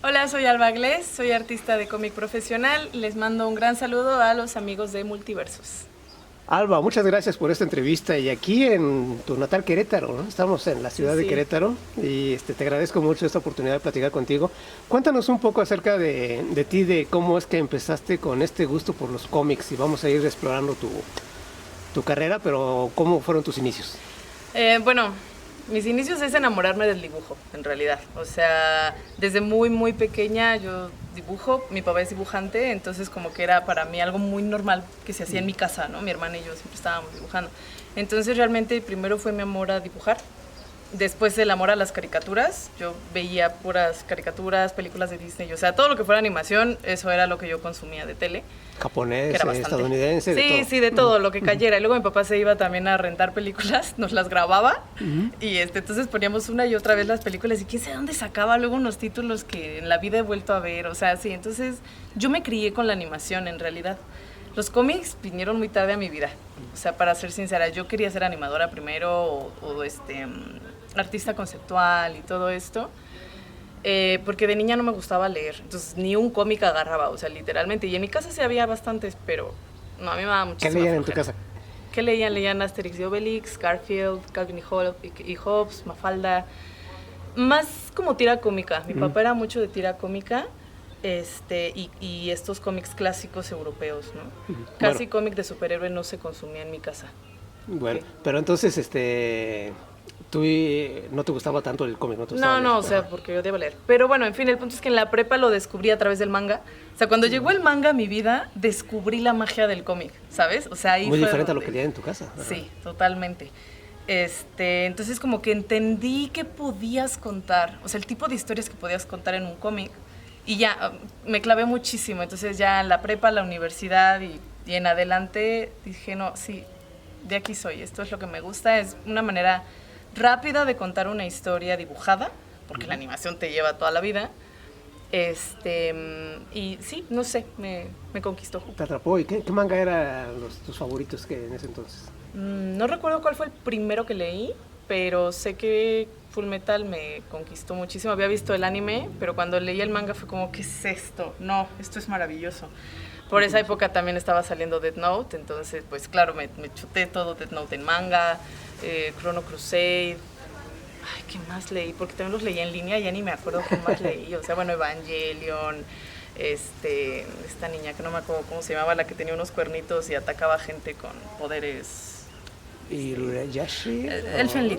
Hola, soy Alba Glés, soy artista de cómic profesional. Les mando un gran saludo a los amigos de Multiversos. Alba, muchas gracias por esta entrevista y aquí en tu natal Querétaro, ¿no? Estamos en la ciudad de Querétaro y te agradezco mucho esta oportunidad de platicar contigo. Cuéntanos un poco acerca de ti, de cómo es que empezaste con este gusto por los cómics y vamos a ir explorando tu carrera, pero ¿cómo fueron tus inicios? Bueno, mis inicios es enamorarme del dibujo, en realidad. O sea, desde muy, muy pequeña yo dibujo, mi papá es dibujante, entonces como que era para mí algo muy normal que se hacía en mi casa, ¿no? Mi hermana y yo siempre estábamos dibujando. Entonces realmente primero fue mi amor a dibujar, después el amor a las caricaturas. Yo veía puras caricaturas, películas de Disney, o sea, todo lo que fuera animación, eso era lo que yo consumía de tele. Japonés, estadounidense, sí, de todo. Sí, de todo lo que cayera. Y luego mi papá se iba también a rentar películas, nos las grababa y entonces poníamos una y otra vez las películas y quién sabe dónde sacaba luego unos títulos que en la vida he vuelto a ver, o sea, sí, entonces yo me crié con la animación en realidad. Los cómics vinieron muy tarde a mi vida, o sea, para ser sincera, yo quería ser animadora primero o artista conceptual y todo esto. Porque de niña no me gustaba leer, entonces ni un cómic agarraba, o sea, literalmente. Y en mi casa sí había bastantes, pero no, a mí me daba muchísimo. ¿Qué leían en tu casa? ¿Qué leían? Leían Asterix y Obelix, Garfield, Calvin y Hobbes, Mafalda. Más como tira cómica. Mi papá era mucho de tira cómica y estos cómics clásicos europeos, ¿no? Casi cómic de superhéroe no se consumía en mi casa. Bueno, pero entonces, tú no te gustaba tanto el cómic, ¿no? No, o sea, porque yo debo leer. Pero bueno, en fin, el punto es que en la prepa lo descubrí a través del manga. O sea, cuando llegó el manga a mi vida, descubrí la magia del cómic, ¿sabes? O sea, ahí muy fue diferente donde... a lo que leía en tu casa. Ajá. Sí, totalmente. Entonces como que entendí que podías contar, o sea, el tipo de historias que podías contar en un cómic. Y ya, me clavé muchísimo. Entonces ya en la prepa, la universidad y en adelante dije, no, sí, de aquí soy. Esto es lo que me gusta. Es una manera rápida de contar una historia dibujada, porque la animación te lleva toda la vida. Y sí, no sé, me conquistó. Te atrapó. ¿Y qué manga eran tus favoritos en ese entonces? No recuerdo cuál fue el primero que leí, pero sé que Fullmetal me conquistó muchísimo. Había visto el anime, pero cuando leí el manga fue como, ¿qué es esto? No, esto es maravilloso. Por esa época también estaba saliendo Death Note, entonces pues claro, me chuté todo Death Note en manga, Chrono Crusade. Ay, ¿qué más leí? Porque también los leí en línea, ya ni me acuerdo qué más leí. O sea, bueno, Evangelion, esta niña que no me acuerdo cómo se llamaba, la que tenía unos cuernitos y atacaba gente con poderes. ¿Y Yashi? Elfen Lied.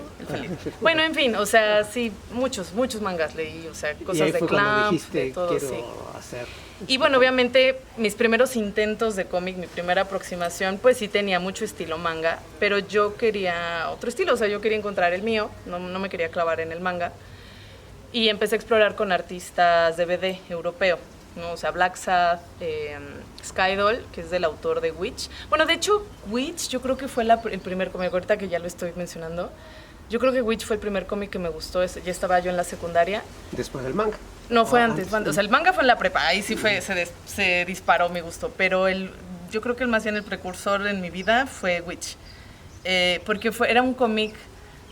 Bueno, en fin, o sea, sí, muchos mangas leí, o sea, cosas de Clamp, de todo, quiero sí. hacer. Y bueno, obviamente, mis primeros intentos de cómic, mi primera aproximación, pues sí tenía mucho estilo manga, pero yo quería otro estilo, o sea, yo quería encontrar el mío, no me quería clavar en el manga. Y empecé a explorar con artistas de BD europeo, ¿no? O sea, Black Sad, Skydoll, que es del autor de Witch. Bueno, de hecho, Witch yo creo que fue el primer cómic, ahorita que ya lo estoy mencionando, yo creo que Witch fue el primer cómic que me gustó, ya estaba yo en la secundaria. ¿Después del manga? No, fue antes. O sea, el manga fue en la prepa, ahí sí se disparó mi gusto, pero yo creo que más bien el precursor en mi vida fue Witch, porque era un cómic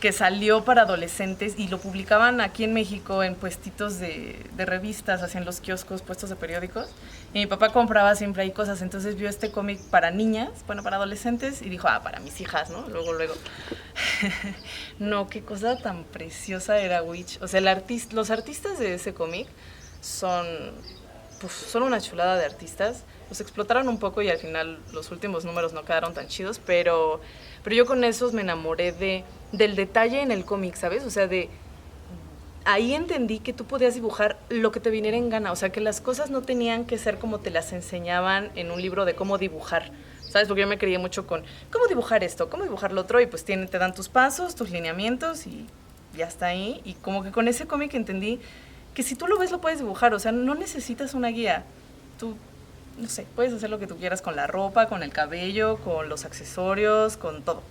que salió para adolescentes y lo publicaban aquí en México en puestitos de revistas, así en los kioscos, puestos de periódicos, y mi papá compraba siempre ahí cosas, entonces vio este cómic para niñas, bueno, para adolescentes, y dijo, para mis hijas, ¿no? Luego. No, qué cosa tan preciosa era Witch. O sea, los artistas de ese cómic son una chulada de artistas. Los explotaron un poco y al final los últimos números no quedaron tan chidos, pero yo con esos me enamoré del detalle en el cómic, ¿sabes? O sea, ahí entendí que tú podías dibujar lo que te viniera en gana, o sea, que las cosas no tenían que ser como te las enseñaban en un libro de cómo dibujar, ¿sabes? Porque yo me crié mucho con cómo dibujar esto, cómo dibujar lo otro, y pues te dan tus pasos, tus lineamientos y ya está ahí. Y como que con ese cómic entendí que si tú lo ves lo puedes dibujar, o sea, no necesitas una guía. Tú, no sé, puedes hacer lo que tú quieras con la ropa, con el cabello, con los accesorios, con todo.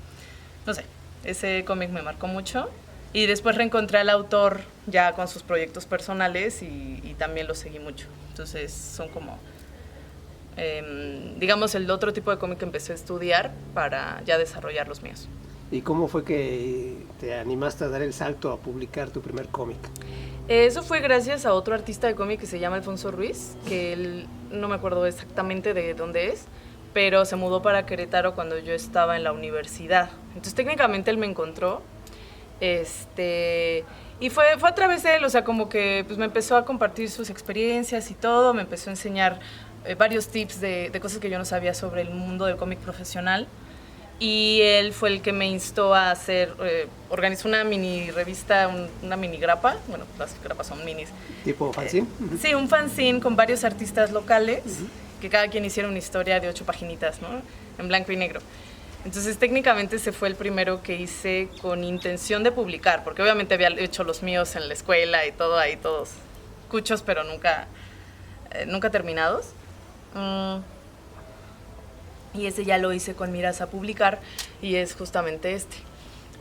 No sé, ese cómic me marcó mucho. Y después reencontré al autor ya con sus proyectos personales y también lo seguí mucho. Entonces son como, digamos, el otro tipo de cómic que empecé a estudiar para ya desarrollar los míos. ¿Y cómo fue que te animaste a dar el salto a publicar tu primer cómic? Eso fue gracias a otro artista de cómic que se llama Alfonso Ruiz, que él no me acuerdo exactamente de dónde es, pero se mudó para Querétaro cuando yo estaba en la universidad. Entonces técnicamente él me encontró, y fue a través de él, o sea, como que pues, me empezó a compartir sus experiencias y todo, me empezó a enseñar varios tips de cosas que yo no sabía sobre el mundo del cómic profesional. Y él fue el que me instó a hacer, organizó una mini revista, una mini grapa, bueno, las grapas son minis. ¿Tipo fanzine? Sí, un fanzine con varios artistas locales, que cada quien hiciera una historia de 8 paginitas, ¿no? En blanco y negro. Entonces, técnicamente ese fue el primero que hice con intención de publicar, porque obviamente había hecho los míos en la escuela y todo ahí, todos cuchos, pero nunca terminados. Y ese ya lo hice con miras a publicar y es justamente este.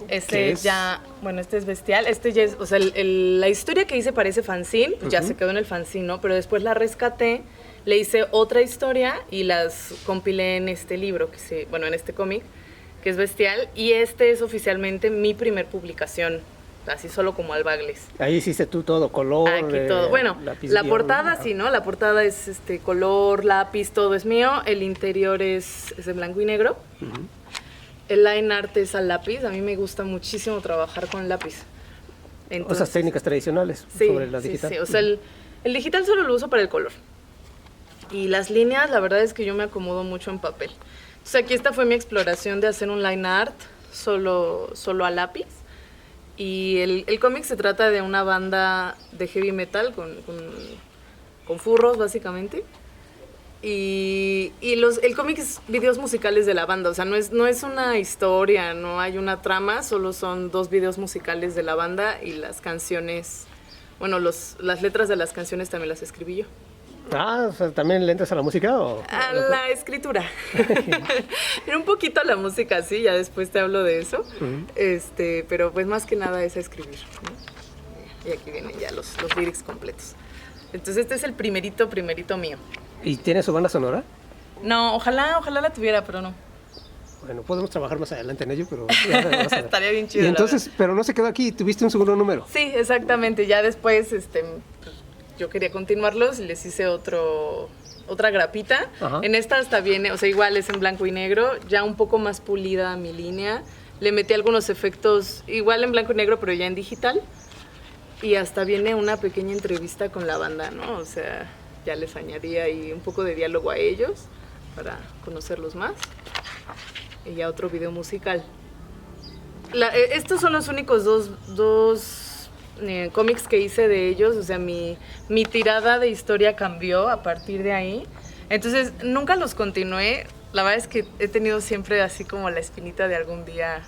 Este es? ya, bueno, este es bestial. Este ya es, o sea, la historia que hice parece fanzine, pues ya se quedó en el fanzine, ¿no? Pero después la rescaté, le hice otra historia y las compilé en este libro, en este cómic, que es bestial. Y este es oficialmente mi primer publicación, así solo como albagles. Ahí hiciste tú todo, color, Aquí todo. Bueno, la portada sí, ¿no? La portada es color, lápiz, todo es mío. El interior es de blanco y negro. El line art es al lápiz. A mí me gusta muchísimo trabajar con lápiz. Entonces, esas técnicas tradicionales sobre la digital. Sí, o sea, el digital solo lo uso para el color. Y las líneas, la verdad es que yo me acomodo mucho en papel. Entonces aquí esta fue mi exploración de hacer un line art solo a lápiz. Y el cómic se trata de una banda de heavy metal con furros, básicamente. Y el cómic es videos musicales de la banda, o sea, no es una historia, no hay una trama, solo son 2 videos musicales de la banda y las canciones, bueno, las letras de las canciones también las escribí yo. Ah, o sea, ¿también le entras a la música o...? A la escritura. Era un poquito a la música, sí, ya después te hablo de eso. Pero pues más que nada es a escribir, ¿no? Y aquí vienen ya los lyrics completos. Entonces este es el primerito mío. ¿Y tiene su banda sonora? No, ojalá la tuviera, pero no. Bueno, podemos trabajar más adelante en ello, pero... ya vamos a ver. Estaría bien chido. Y entonces, pero no se quedó aquí, tuviste un segundo número. Sí, exactamente. Ya después, yo quería continuarlos y les hice otra grapita. Ajá. En esta hasta viene, o sea, igual es en blanco y negro, ya un poco más pulida mi línea. Le metí algunos efectos igual en blanco y negro, pero ya en digital. Y hasta viene una pequeña entrevista con la banda, ¿no? O sea, ya les añadí ahí un poco de diálogo a ellos para conocerlos más. Y ya otro video musical. Estos son los únicos dos cómics que hice de ellos, o sea, mi tirada de historia cambió a partir de ahí. Entonces, nunca los continué. La verdad es que he tenido siempre así como la espinita de algún día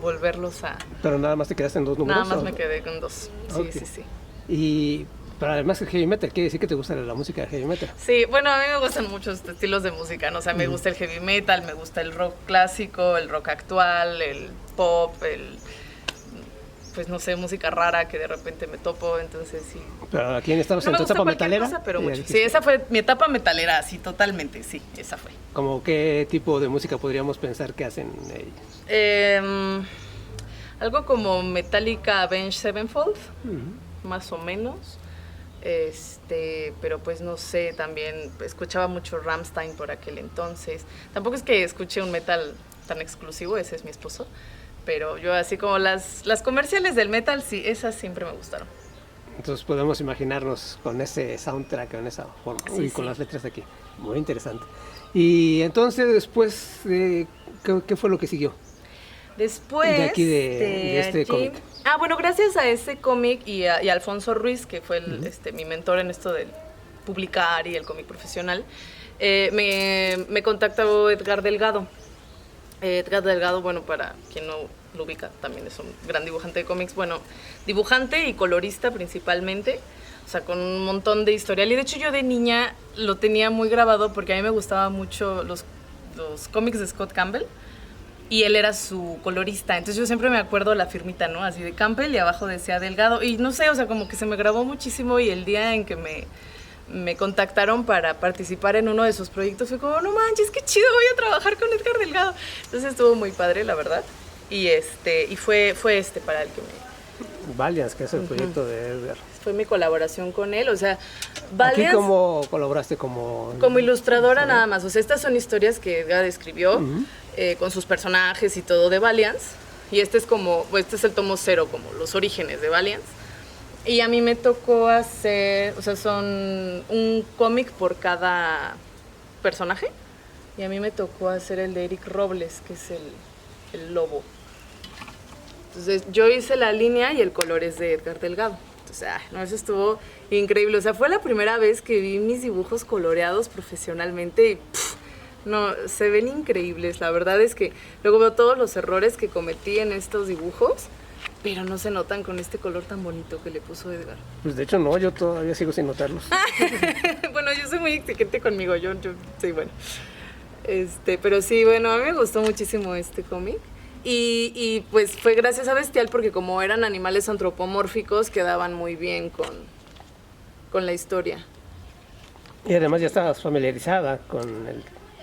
volverlos a... Pero nada más te quedaste en 2 números. Nada más me quedé con 2. Sí, Okay. sí. Y pero además el heavy metal, quiere decir que te gusta la música de heavy metal. Sí, bueno, a mí me gustan muchos estilos de música, ¿no? O sea, me gusta el heavy metal, me gusta el rock clásico, el rock actual, el pop, pues no sé, música rara que de repente me topo, entonces sí. Pero aquí estabas No en me tu gusta etapa cualquier metalera. cosa, pero mucho. Sí, esa fue mi etapa metalera, sí, totalmente, sí, esa fue. ¿Cómo qué tipo de música podríamos pensar que hacen ellos? Algo como Metallica Avenged Sevenfold, más o menos. Pero pues no sé, también escuchaba mucho Rammstein por aquel entonces. Tampoco es que escuché un metal tan exclusivo, ese es mi esposo. Pero yo así como las comerciales del metal, sí, esas siempre me gustaron. Entonces podemos imaginarnos con ese soundtrack, con esa forma, Sí, y con sí. las letras de aquí. Muy interesante. Y entonces después, ¿qué fue lo que siguió? Después De aquí de este allí- cómic. Bueno, gracias a ese cómic y a Alfonso Ruiz, que fue mi mentor en esto del publicar y el cómic profesional, me contactó Edgar Delgado. Edgar Delgado, bueno, para quien no lo ubica, también es un gran dibujante de cómics, bueno, dibujante y colorista principalmente, o sea, con un montón de historial. Y de hecho yo de niña lo tenía muy grabado porque a mí me gustaban mucho los cómics de Scott Campbell y él era su colorista. Entonces yo siempre me acuerdo la firmita, ¿no? Así de Campbell y abajo decía Delgado. Y no sé, o sea, como que se me grabó muchísimo y el día en que me contactaron para participar en uno de sus proyectos fue como, no manches, qué chido, voy a trabajar con Edgar Delgado. Entonces estuvo muy padre, la verdad. y fue para el que Valiance, que es el proyecto de Edgar. fue mi colaboración con él, o sea, ¿Aquí Valiance cómo colaboraste como ilustradora nada más? O sea, estas son historias que Edgar escribió con sus personajes y todo de Valiance, y este es el tomo 0, como los orígenes de Valiance. Y a mí me tocó hacer, o sea, son un cómic por cada personaje, y a mí me tocó hacer el de Eric Robles, que es el lobo. Entonces, yo hice la línea y el color es de Edgar Delgado. Entonces, no, eso estuvo increíble. O sea, fue la primera vez que vi mis dibujos coloreados profesionalmente y no, se ven increíbles. La verdad es que luego veo todos los errores que cometí en estos dibujos, pero no se notan con este color tan bonito que le puso Edgar. Pues de hecho no, yo todavía sigo sin notarlos. Bueno, yo soy muy exigente conmigo, yo sí, bueno. Pero sí, bueno, a mí me gustó muchísimo este cómic. Y pues fue gracias a Bestial porque como eran animales antropomórficos quedaban muy bien con la historia. Y además ya estabas familiarizada con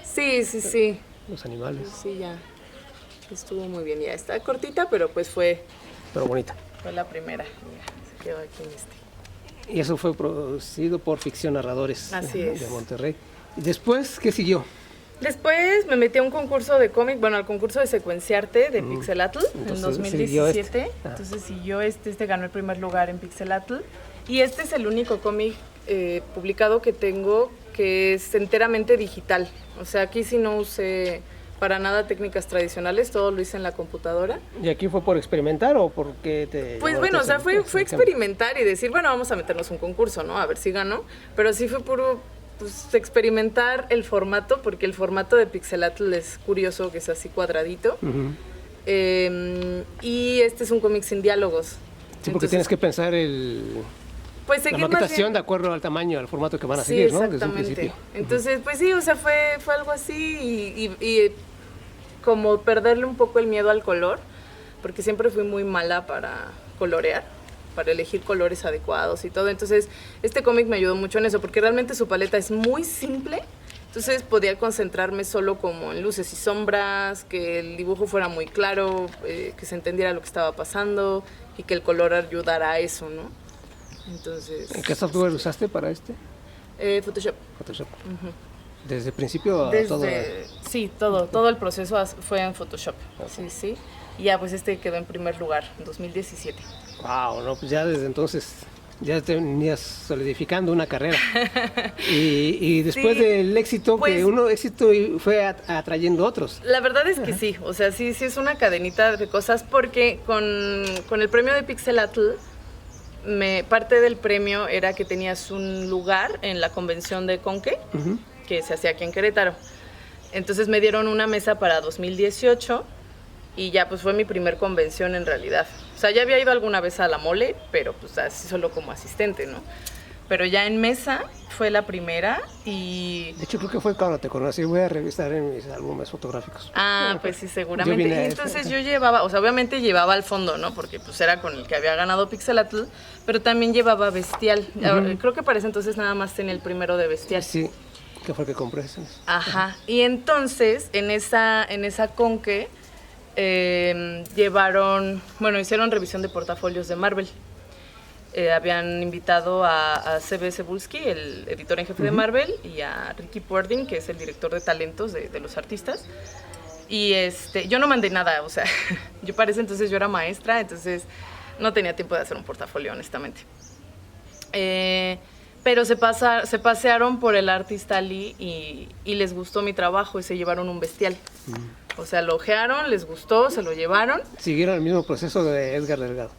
Sí. los animales. Sí, ya. Estuvo muy bien. Ya está cortita, pero pues fue Bonita. Fue la primera. Ya, se quedó aquí en Y eso fue producido por Ficción Narradores de Monterrey. ¿Y después qué siguió? Después me metí a un concurso de cómic, bueno, al concurso de secuenciarte de Pixelatl en 2017. Entonces siguió este ganó el primer lugar en Pixelatl. Y este es el único cómic publicado que tengo que es enteramente digital. O sea, aquí sí no usé para nada técnicas tradicionales, todo lo hice en la computadora. ¿Y aquí fue por experimentar o por qué te...? Pues bueno, o sea, fue experimentar y decir, bueno, vamos a meternos un concurso, ¿no? A ver si gano. Pero sí fue puro... Pues experimentar el formato, porque el formato de Pixelatl es curioso, que es así cuadradito. Y este es un cómic sin diálogos. Sí, porque entonces, tienes que pensar pues la maquetación de acuerdo al tamaño, al formato que van a seguir, ¿no? Desde un principio. Entonces, pues sí, o sea, fue algo así y como perderle un poco el miedo al color, porque siempre fui muy mala para colorear, para elegir colores adecuados y todo. Entonces, este cómic me ayudó mucho en eso, porque realmente su paleta es muy simple. Entonces, podía concentrarme solo como en luces y sombras, que el dibujo fuera muy claro, que se entendiera lo que estaba pasando y que el color ayudara a eso, ¿no? Entonces... ¿Qué software usaste para este? Photoshop. ¿Desde el principio a todo? Sí, todo el proceso fue en Photoshop. Sí. Y ya, pues quedó en primer lugar en 2017. Wow, no, pues ya desde entonces ya tenías solidificando una carrera. y después del éxito, pues, que éxito fue atrayendo otros. La verdad es que sí, o sea, sí es una cadenita de cosas, porque con el premio de Pixelatl, parte del premio era que tenías un lugar en la convención de Conque, que se hacía aquí en Querétaro. Entonces me dieron una mesa para 2018 y ya pues fue mi primer convención en realidad. O sea, ya había ido alguna vez a la Mole, pero pues así solo como asistente, ¿no? Pero ya en mesa fue la primera y... De hecho, creo que fue cuando te conocí. Voy a revisar en mis álbumes fotográficos. Pues sí, seguramente. Y entonces yo llevaba, o sea, obviamente llevaba al fondo, ¿no? Porque pues era con el que había ganado Pixelatl, pero también llevaba Bestial. Creo que para ese entonces nada más tenía el primero de Bestial. Sí, que fue el que compré ese. Y entonces en esa Conque hicieron revisión de portafolios de Marvel. Habían invitado a C.B. Cebulski, el editor en jefe de Marvel, y a Ricky Puerding, que es el director de talentos de los artistas. Y yo no mandé nada, o sea, yo para ese entonces yo era maestra, entonces no tenía tiempo de hacer un portafolio, honestamente. Pero se pasearon por el Artist Alley y les gustó mi trabajo y se llevaron un Bestial. O sea, lo ojearon, les gustó, se lo llevaron. ¿Siguieron el mismo proceso de Edgar Delgado?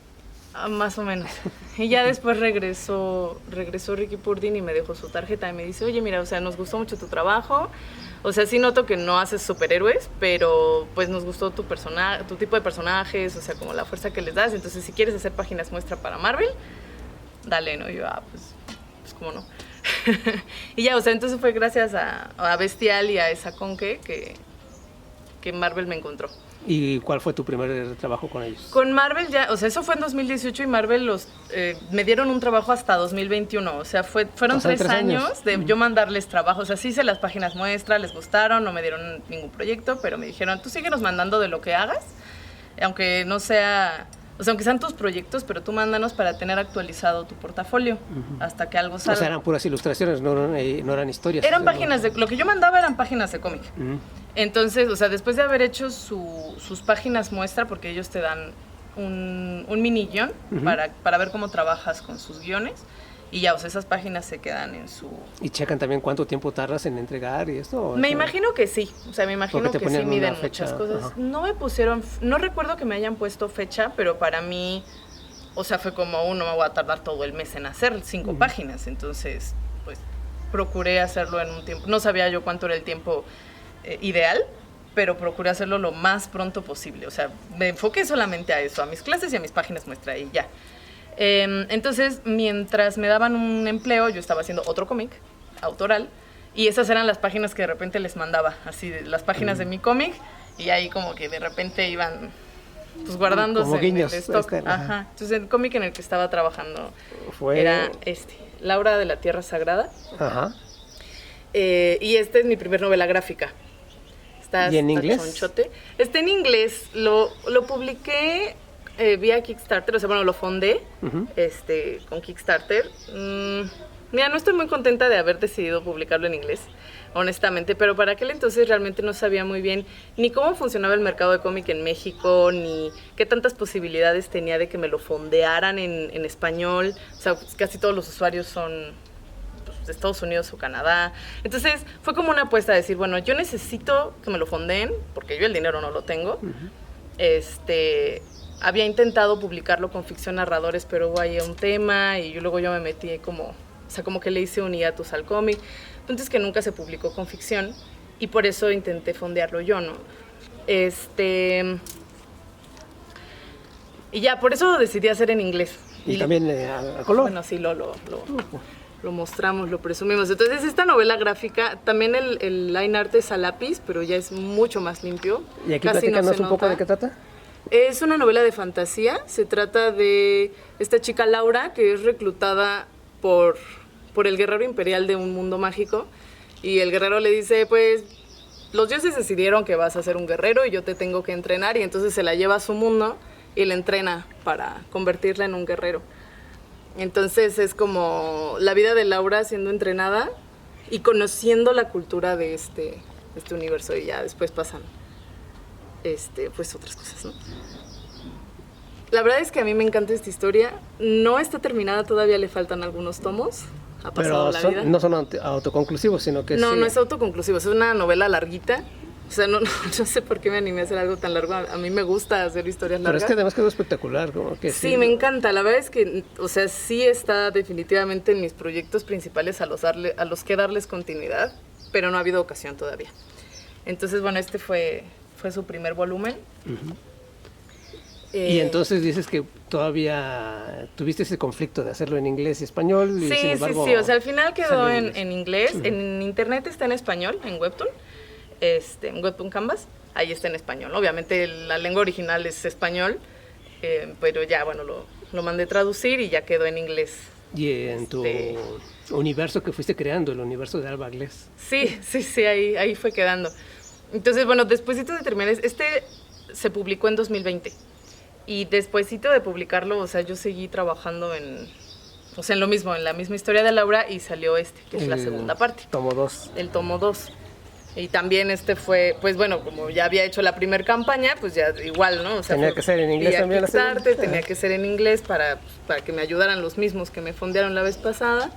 Más o menos. Y ya después regresó Ricky Puerding y me dejó su tarjeta y me dice, oye, mira, o sea, nos gustó mucho tu trabajo. O sea, sí noto que no haces superhéroes, pero pues nos gustó tu tipo de personajes, o sea, como la fuerza que les das. Entonces, si quieres hacer páginas muestra para Marvel, dale, ¿no? Y yo, pues cómo no. Y ya, o sea, entonces fue gracias a Bestial y a esa Conque que Marvel me encontró. ¿Y cuál fue tu primer trabajo con ellos? Con Marvel ya, o sea, eso fue en 2018 y Marvel me dieron un trabajo hasta 2021, o sea, fueron 3 años de yo mandarles trabajo, o sea, sí hice las páginas muestra, les gustaron, no me dieron ningún proyecto, pero me dijeron, tú síguenos mandando de lo que hagas, aunque no sea, o sea, aunque sean tus proyectos, pero tú mándanos para tener actualizado tu portafolio hasta que algo salga. O sea, eran puras ilustraciones, no eran historias. Eran páginas de, lo que yo mandaba eran páginas de cómic. Entonces, o sea, después de haber hecho sus páginas muestra, porque ellos te dan un mini guión para ver cómo trabajas con sus guiones. Y ya, o sea, esas páginas se quedan en su... ¿Y checan también cuánto tiempo tardas en entregar y esto? Me imagino que sí, o sea, me imagino que sí miden fecha, muchas cosas. No me pusieron, no recuerdo que me hayan puesto fecha, pero para mí, o sea, fue como, no me voy a tardar todo el mes en hacer 5 páginas, entonces, pues, procuré hacerlo en un tiempo. No sabía yo cuánto era el tiempo ideal, pero procuré hacerlo lo más pronto posible. O sea, me enfoqué solamente a eso, a mis clases y a mis páginas muestra y ya. Entonces, mientras me daban un empleo, yo estaba haciendo otro cómic autoral y esas eran las páginas que de repente les mandaba, así las páginas de mi cómic, y ahí como que de repente iban pues guardándose como guiños, en el stock. Ajá. Entonces el cómic en el que estaba trabajando era Laura de la Tierra Sagrada. Ajá. Y esta es mi primer novela gráfica. ¿Y en inglés? Chonchote. Está en inglés, lo publiqué vía Kickstarter, o sea, bueno, lo fondé con Kickstarter. Mira, no estoy muy contenta de haber decidido publicarlo en inglés, honestamente, pero para aquel entonces realmente no sabía muy bien ni cómo funcionaba el mercado de cómic en México, ni qué tantas posibilidades tenía de que me lo fondearan en español. O sea, pues, casi todos los usuarios son pues, de Estados Unidos o Canadá. Entonces fue como una apuesta de decir, bueno, yo necesito que me lo fondeen, porque yo el dinero no lo tengo. Había intentado publicarlo con Ficción Narradores, pero hubo ahí un tema y luego yo me metí como, o sea, como que le hice un hiatus al cómic. Entonces que nunca se publicó con ficción y por eso intenté fondearlo yo, ¿no? Y ya, por eso decidí hacer en inglés. Y también a color. Bueno, sí, lo mostramos, lo presumimos. Entonces esta novela gráfica, también el line art es a lápiz, pero ya es mucho más limpio. Y aquí platícanos un poco de qué trata. Es una novela de fantasía. Se trata de esta chica Laura, que es reclutada por el guerrero imperial de un mundo mágico. Y el guerrero le dice, pues, los dioses decidieron que vas a ser un guerrero y yo te tengo que entrenar. Y entonces se la lleva a su mundo y la entrena para convertirla en un guerrero. Entonces es como la vida de Laura siendo entrenada y conociendo la cultura de este universo. Y ya después pasan pues otras cosas, ¿no? La verdad es que a mí me encanta esta historia. No está terminada, todavía le faltan algunos tomos. Ha pasado la vida. No son autoconclusivos, sino que no es autoconclusivo, es una novela larguita. O sea, no sé por qué me animé a hacer algo tan largo. A mí me gusta hacer historias largas. Pero es que además quedó espectacular. Como que sí, me encanta. La verdad es que, o sea, sí está definitivamente en mis proyectos principales a los que darles continuidad, pero no ha habido ocasión todavía. Entonces, bueno, este fue su primer volumen. Y entonces dices que todavía tuviste ese conflicto de hacerlo en inglés y español. Y sí, sin embargo, sí. O sea, al final quedó en inglés. En internet está en español, en Webtoon. En Webtoon Canvas. Ahí está en español. Obviamente la lengua original es español, pero ya, bueno, lo mandé traducir y ya quedó en inglés. Y en tu universo que fuiste creando, el universo de Alba Glés. Sí, ahí fue quedando. Entonces, bueno, despuésito de terminar, se publicó en 2020. Y despuésito de publicarlo, o sea, yo seguí trabajando en lo mismo, en la misma historia de Laura, y salió que es la segunda parte. Tomo 2. El tomo 2. Y también fue, pues bueno, como ya había hecho la primera campaña, pues ya igual, ¿no? O sea, tenía que ser en inglés también. Tenía que ser en inglés para que me ayudaran los mismos que me fondearon la vez pasada.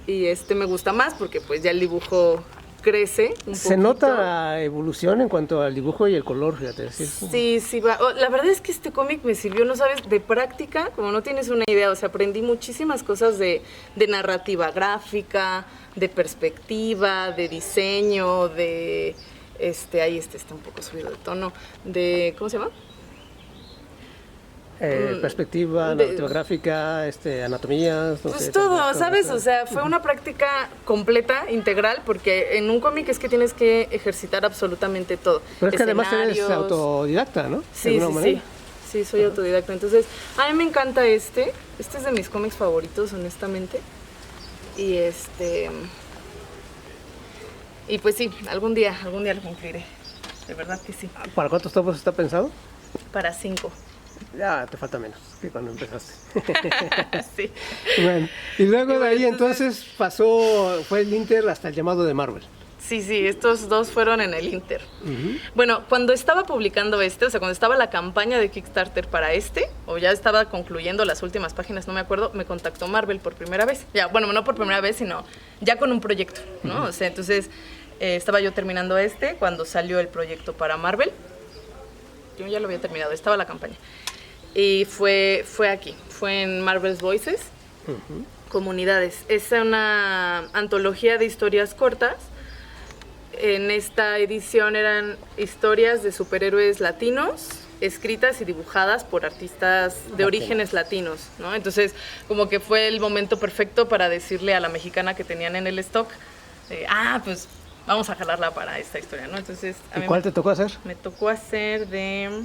Y me gusta más porque pues ya el dibujo crece un Se nota evolución en cuanto al dibujo y el color, fíjate. Sí, va. La verdad es que este cómic me sirvió, no sabes, de práctica, como no tienes una idea. O sea, aprendí muchísimas cosas de narrativa gráfica, de perspectiva, de diseño, de ahí está un poco subido de tono, de, ¿cómo se llama? Perspectiva, narrativa gráfica, anatomía. Pues todo, ¿sabes? O sea, fue una práctica completa, integral, porque en un cómic es que tienes que ejercitar absolutamente todo. Pero es que además eres autodidacta, ¿no? Sí, soy autodidacta. Entonces, a mí me encanta este es de mis cómics favoritos, honestamente. Y pues sí, algún día lo cumpliré. De verdad que sí. ¿Para cuántos tomos está pensado? Para 5. Ya te falta menos que cuando empezaste. Sí. Bueno, y luego Y de bueno, ahí entonces fue el Inter hasta el llamado de Marvel. Sí, estos dos fueron en el Inter. Uh-huh. Bueno, cuando estaba publicando o sea, cuando estaba la campaña de Kickstarter para o ya estaba concluyendo las últimas páginas, no me acuerdo, me contactó Marvel por primera vez. Ya, bueno, no por primera vez, sino ya con un proyecto, ¿no? Uh-huh. O sea, entonces estaba yo terminando cuando salió el proyecto para Marvel. Yo ya lo había terminado, estaba la campaña. Y fue aquí, fue en Marvel's Voices, uh-huh. Comunidades. Es una antología de historias cortas. En esta edición eran historias de superhéroes latinos, escritas y dibujadas por artistas de orígenes latinos, ¿no? Entonces, como que fue el momento perfecto para decirle a la mexicana que tenían en el stock, pues vamos a jalarla para esta historia, ¿no? Entonces, ¿y cuál te tocó hacer? Me tocó hacer de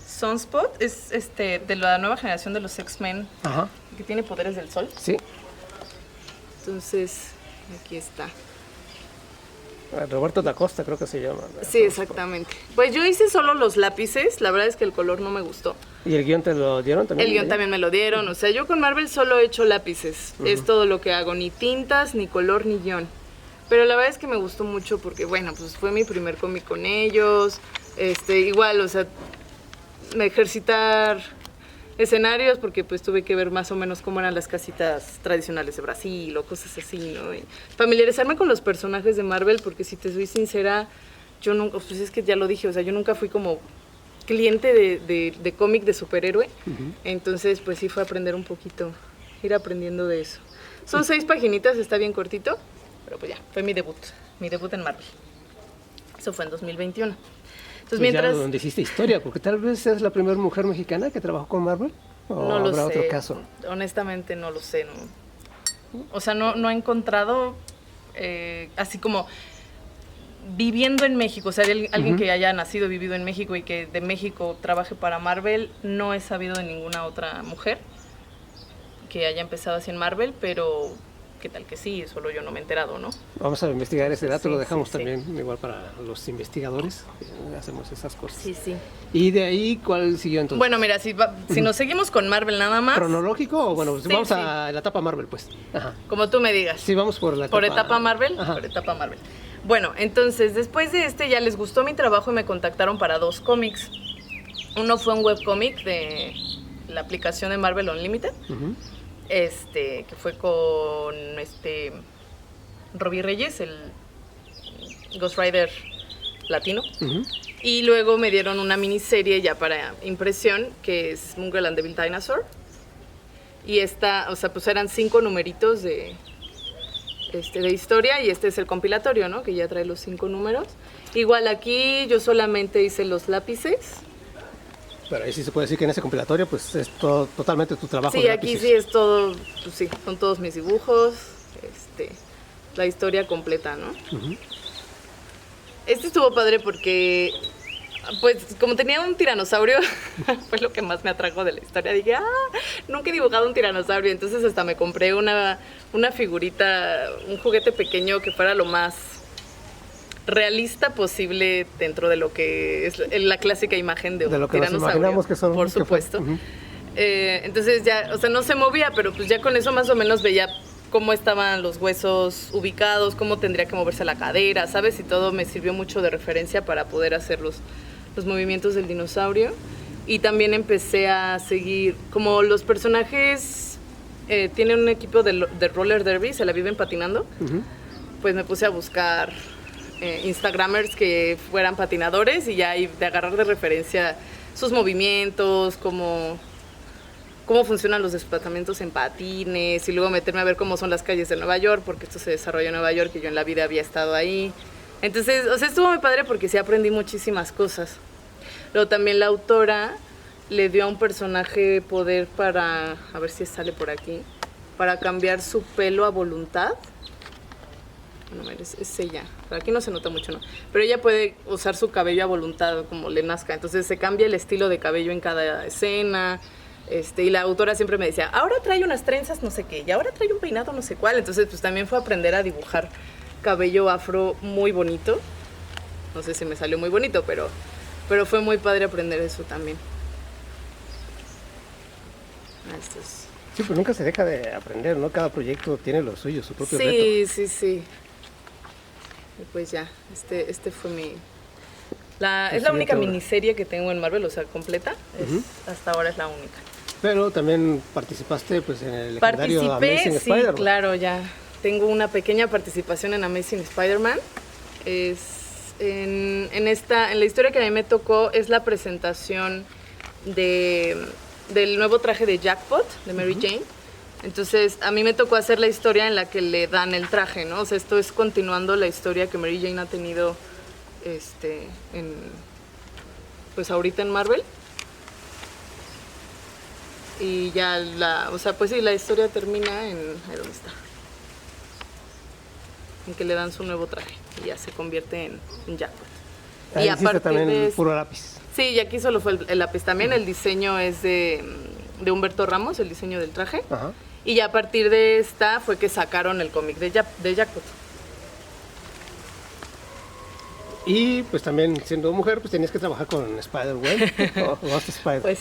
Sunspot, es de la nueva generación de los X-Men, ajá, que tiene poderes del sol. Sí. Entonces, aquí está. Roberto da Costa creo que se llama. Sí, exactamente. Pues yo hice solo los lápices, la verdad es que el color no me gustó. ¿Y el guión te lo dieron también? El guión también me lo dieron, o sea, yo con Marvel solo he hecho lápices, uh-huh. Es todo lo que hago, ni tintas, ni color, ni guión. Pero la verdad es que me gustó mucho porque, bueno, pues fue mi primer cómic con ellos, igual, o sea, ejercitar escenarios porque pues tuve que ver más o menos cómo eran las casitas tradicionales de Brasil o cosas así, ¿no? Y familiarizarme con los personajes de Marvel porque si te soy sincera, yo nunca, pues es que ya lo dije, o sea, yo nunca fui como cliente de cómic de superhéroe, uh-huh. Entonces pues sí fue aprender un poquito, ir aprendiendo de eso. Son 6 paginitas, está bien cortito, pero pues ya, fue mi debut en Marvel. Eso fue en 2021. Entonces, pues ya donde hiciste historia, porque tal vez seas la primera mujer mexicana que trabajó con Marvel. ¿O no lo habrá sé. otro caso? Honestamente no lo sé. No. O sea, no he encontrado así como viviendo en México, o sea, alguien uh-huh. que haya nacido, vivido en México y que de México trabaje para Marvel, no he sabido de ninguna otra mujer que haya empezado así en Marvel, pero qué tal que sí, solo yo no me he enterado, ¿no? Vamos a investigar ese dato, sí, lo dejamos también igual para los investigadores, hacemos esas cosas. Sí. ¿Y de ahí cuál siguió entonces? Bueno, mira, si nos seguimos con Marvel nada más. ¿Cronológico o bueno, pues vamos a la etapa Marvel, pues? Ajá. Como tú me digas. Sí, vamos por la etapa. ¿Por etapa Marvel? Ajá. Por etapa Marvel. Bueno, entonces, después de ya les gustó mi trabajo y me contactaron para 2 cómics. Uno fue un webcómic de la aplicación de Marvel Unlimited. Uh-huh. Que fue con Robbie Reyes, el Ghost Rider latino. Uh-huh. Y luego me dieron una miniserie ya para impresión, que es Mongrel and Devil Dinosaur. Y o sea, pues eran 5 numeritos de historia, y este es el compilatorio, ¿no? Que ya trae los 5 números. Igual aquí yo solamente hice los lápices. Pero ahí sí se puede decir que en ese compilatorio pues es totalmente tu trabajo. Sí, aquí sí es todo, pues sí, son todos mis dibujos, la historia completa, ¿no? Uh-huh. Estuvo padre porque, pues como tenía un tiranosaurio, fue lo que más me atrajo de la historia. Dije, nunca he dibujado un tiranosaurio, entonces hasta me compré una figurita, un juguete pequeño que fuera lo más realista posible dentro de lo que es la clásica imagen de un tiranosaurio, que son, por supuesto. Uh-huh. Entonces ya, o sea, no se movía, pero pues ya con eso más o menos veía cómo estaban los huesos ubicados, cómo tendría que moverse la cadera, ¿sabes? Y todo me sirvió mucho de referencia para poder hacer los movimientos del dinosaurio. Y también empecé a seguir, como los personajes tienen un equipo de roller derby, se la viven patinando, uh-huh. Pues me puse a buscar instagramers que fueran patinadores y ya de agarrar de referencia sus movimientos, cómo funcionan los desplazamientos en patines, y luego meterme a ver cómo son las calles de Nueva York, porque esto se desarrolló en Nueva York y yo en la vida había estado ahí. Entonces, o sea, estuvo muy padre porque sí aprendí muchísimas cosas. Luego también la autora le dio a un personaje poder para, a ver si sale por aquí, para cambiar su pelo a voluntad. Bueno, es ella, pero aquí no se nota mucho, ¿no? Pero ella puede usar su cabello a voluntad como le nazca, entonces se cambia el estilo de cabello en cada escena, y la autora siempre me decía, ahora trae unas trenzas no sé qué, y ahora trae un peinado no sé cuál, entonces pues también fue aprender a dibujar cabello afro muy bonito, no sé si me salió muy bonito, pero pero fue muy padre aprender eso también. Esto es... Sí, pero nunca se deja de aprender, ¿no? Cada proyecto tiene lo suyo, su propio reto. Sí, sí, sí. Y pues ya, este fue mi... es la única miniserie que tengo en Marvel, o sea, completa. Hasta ahora es la única. Pero también participaste pues en el legendario Amazing sí, Spider-Man. Claro, ya. Tengo una pequeña participación en Amazing Spider-Man. En la historia que a mí me tocó es la presentación del nuevo traje de Jackpot, de Mary Jane. Entonces, a mí me tocó hacer la historia en la que le dan el traje, ¿no? O sea, esto es continuando la historia que Mary Jane ha tenido, pues ahorita en Marvel. Y ya pues sí, la historia termina en... ¿Dónde está? En que le dan su nuevo traje y ya se convierte en Jackpot. Ahí hiciste también puro lápiz. Sí, y aquí solo fue el lápiz también. El diseño es de Humberto Ramos, el diseño del traje. Ajá. Y ya a partir de esta fue que sacaron el cómic de Jackpot. Y pues también siendo mujer, pues tenías que trabajar con Spider-Gwen o Ghost Spider. Pues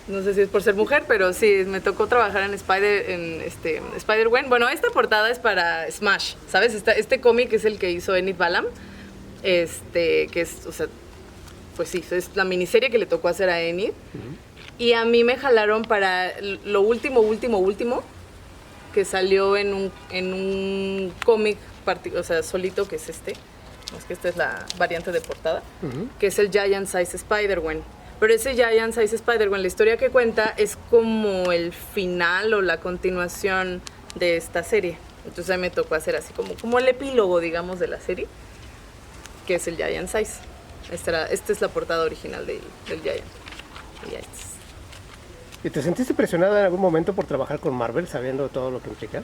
no sé si es por ser mujer, pero sí, me tocó trabajar en Spider-Gwen. Bueno, esta portada es para Smash, ¿sabes? Este cómic es el que hizo Enid Balam, que es, o sea, pues sí, es la miniserie que le tocó hacer a Enid. Y a mí me jalaron para lo último, que salió en un cómic, o sea, solito, que es es que esta es la variante de portada, que es el Giant Size Spider-Gwen. Pero ese Giant Size Spider-Gwen, la historia que cuenta es como el final o la continuación de esta serie. Entonces a mí me tocó hacer así como el epílogo, digamos, de la serie, que es el Giant Size. Esta es la portada original del Giant. Y ya es. ¿Y te sentiste presionada en algún momento por trabajar con Marvel, sabiendo todo lo que implica?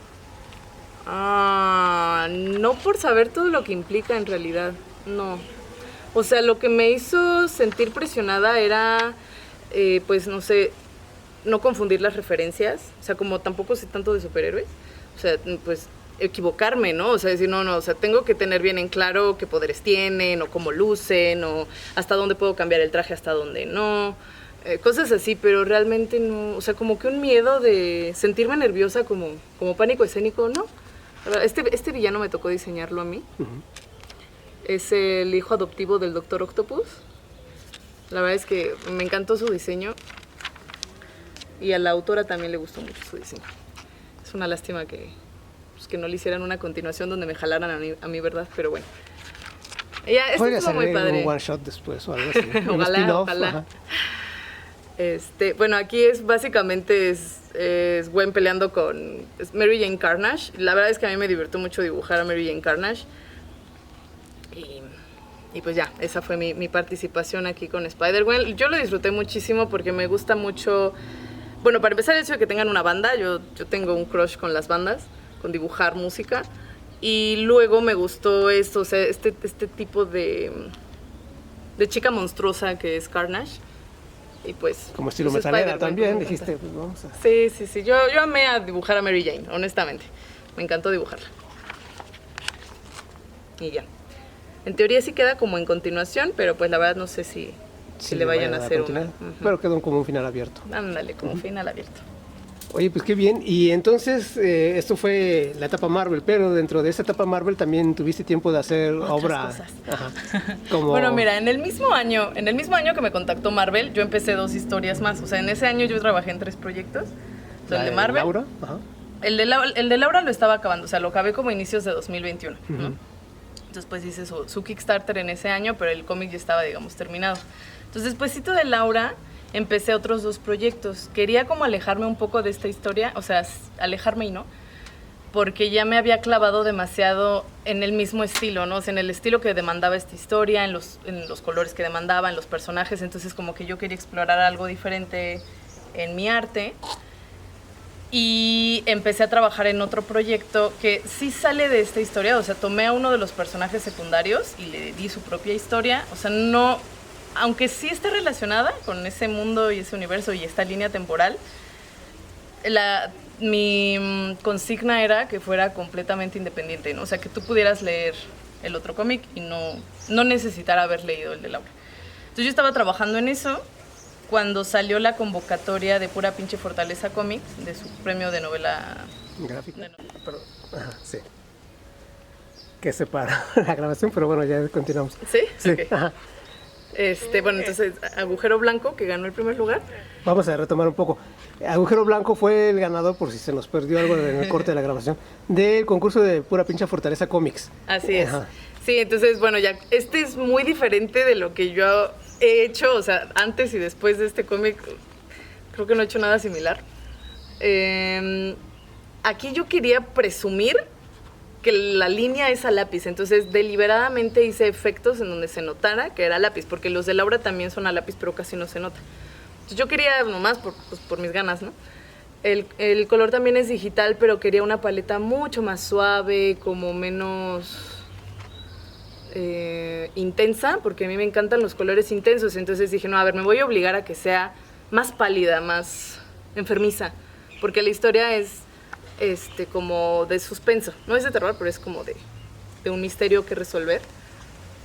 No por saber todo lo que implica en realidad, no. O sea, lo que me hizo sentir presionada era, pues no sé, no confundir las referencias. O sea, como tampoco sé tanto de superhéroes, o sea, pues equivocarme, ¿no? O sea, decir, no, o sea, tengo que tener bien en claro qué poderes tienen, o cómo lucen, o hasta dónde puedo cambiar el traje, hasta dónde no. Cosas así, pero realmente no, o sea, como que un miedo de sentirme nerviosa, como pánico escénico, ¿no? Este villano me tocó diseñarlo a mí. Es el hijo adoptivo del Dr. Octopus. La verdad es que me encantó su diseño. Y a la autora también le gustó mucho su diseño. Es una lástima que no le hicieran una continuación donde me jalaran a mí, ¿verdad? Pero bueno. Podría ser muy padre. un one shot después o algo así. Ojalá. Bueno, aquí básicamente es Gwen peleando con Mary Jane Carnage. La verdad es que a mí me divirtió mucho dibujar a Mary Jane Carnage. Y pues ya, esa fue mi participación aquí con Spider-Gwen. Yo lo disfruté muchísimo porque me gusta mucho... Bueno, para empezar el hecho de que tengan una banda, yo tengo un crush con las bandas, con dibujar música. Y luego me gustó esto, o sea, este tipo de chica monstruosa que es Carnage. Y pues... Como estilo metalera también, dijiste, pues vamos a... Sí. Yo amé a dibujar a Mary Jane, honestamente. Me encantó dibujarla. Y ya. En teoría sí queda como en continuación, pero pues la verdad no sé si le vayan a hacer una. Pero quedó como un final abierto. Ándale, como final abierto. Oye, pues qué bien. Y entonces, esto fue la etapa Marvel, pero dentro de esa etapa Marvel también tuviste tiempo de hacer obra. Cosas. Ajá, como... Bueno, mira, en el mismo año que me contactó Marvel, yo empecé 2 historias más. O sea, en ese año yo trabajé en 3 proyectos. O sea, el de Marvel. Laura? Ajá. El de Laura lo estaba acabando, o sea, lo acabé como inicios de 2021, ¿no? Después hice su Kickstarter en ese año, pero el cómic ya estaba, digamos, terminado. Entonces, despuésito de Laura, empecé otros 2 proyectos. Quería como alejarme un poco de esta historia, o sea, alejarme y no, porque ya me había clavado demasiado en el mismo estilo, ¿no? O sea, en el estilo que demandaba esta historia, en los colores que demandaba, en los personajes. Entonces, como que yo quería explorar algo diferente en mi arte. Y empecé a trabajar en otro proyecto que sí sale de esta historia. O sea, tomé a uno de los personajes secundarios y le di su propia historia. O sea, no... Aunque sí esté relacionada con ese mundo y ese universo y esta línea temporal, mi consigna era que fuera completamente independiente, ¿no? O sea, que tú pudieras leer el otro cómic y no necesitar haber leído el de Laura. Entonces yo estaba trabajando en eso cuando salió la convocatoria de Pura Pinche Fortaleza Comics, de su premio de novela gráfica. Pero, sí. Que separa la grabación, pero bueno, ya continuamos. ¿Sí? Sí. Okay. Ajá. Bueno, entonces Agujero Blanco, que ganó el primer lugar. Vamos a retomar un poco. Agujero Blanco fue el ganador, por si se nos perdió algo en el corte de la grabación, del concurso de Pura Pinche Fortaleza Comics. Así es. Ajá. Sí, entonces, bueno, ya, este es muy diferente de lo que yo he hecho, o sea, antes y después de este cómic, creo que no he hecho nada similar. Aquí yo quería presumir que la línea es a lápiz, entonces deliberadamente hice efectos en donde se notara que era lápiz, porque los de Laura también son a lápiz, pero casi no se nota. Entonces yo quería, nomás por mis ganas, ¿no? El color también es digital, pero quería una paleta mucho más suave, como menos intensa, porque a mí me encantan los colores intensos, entonces dije, no, a ver, me voy a obligar a que sea más pálida, más enfermiza, porque la historia es como de suspenso, no es de terror, pero es como de un misterio que resolver.